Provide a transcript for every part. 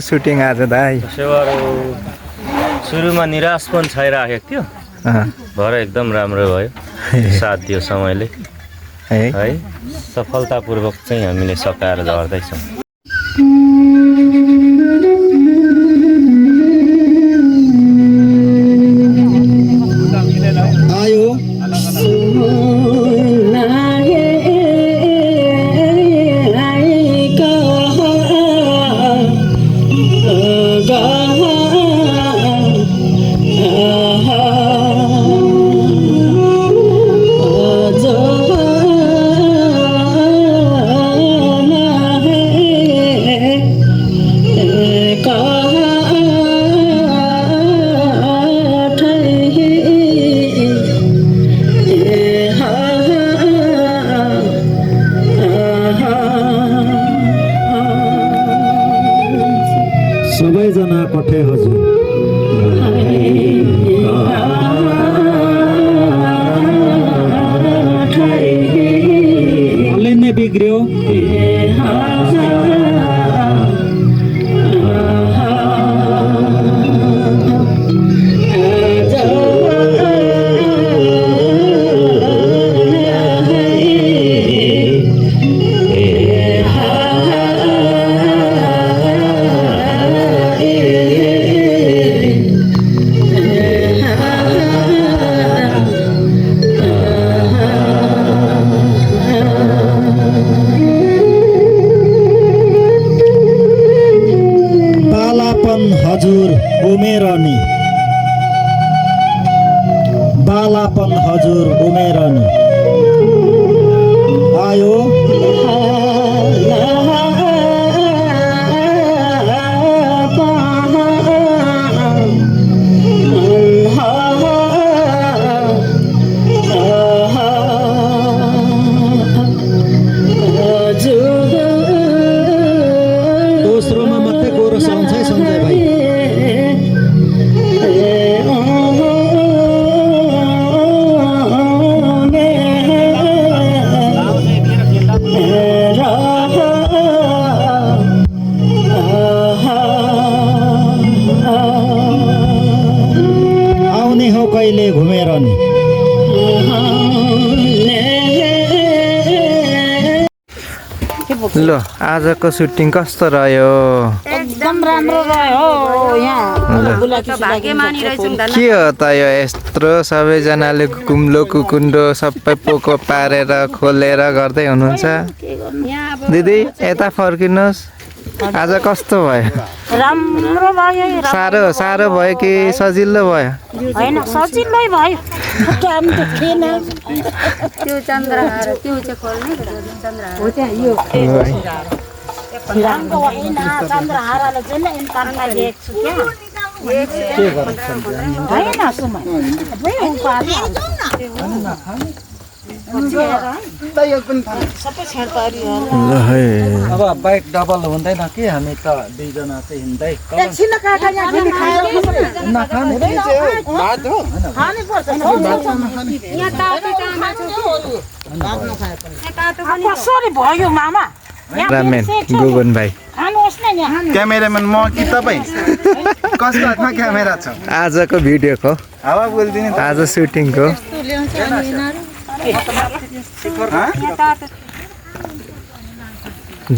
shooting आज दाइ सुरुमा निराश पनि छाइराखेको थियो भरे एकदम राम्रो भयो साथ दियो समयले है सफलतापूर्वक चाहिँ हामीले सकाएर झर्दैछौँ सबैजना कठे हजुर अलि नै बिग्रियो हजुर उमेरनी बालापन हजुर उमेरनी आयो दोस्रोमा मात्रै कोरस आउँछ है सञ्जय भाइ आउने हो कहिले घुमेर नि ल आजको सुटिङ कस्तो रह्यो एकदम राम्रो रह्यो के हो त यो यत्रो सबैजनाले कुम्लो कुकुन्डो सबै पोको पारेर खोलेर गर्दै हुनुहुन्छ दिदी यता फर्किनुहोस् आज कस्तो भयो राम्रो भयो साह्रो भयो कि सजिलो भयो हैन सजिलै भयो काम त थिएन त्यो चन्द्रहार त्यो चाहिँ खोल्ने चन्द्रहार हो त्यहाँ यो राम्रो होइन चन्द्रहारले चाहिँ इन्टरनेटमा देख्छु क्या हैन सुमा सबै छेडपारी अब बाइक डबल हुँदैन कि हामी त दुईजना चाहिँ हिँड्दै एकछिन काका यहाँ फेरि खाएर नखाने के चाहिँ हो भात हो खानै पर्छ यहाँ तातो चामल छ कसरी भयो मामा रामेन गुगन भाइ खानुहोस् न यहाँ क्यामेराम्यान म कि तपाईँ कसको हातमा क्यामेरा छ आजको भिडियोको हावा बोलिदिने आज सुटिङको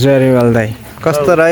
जरिवाल दाइ कस्तो रह्यो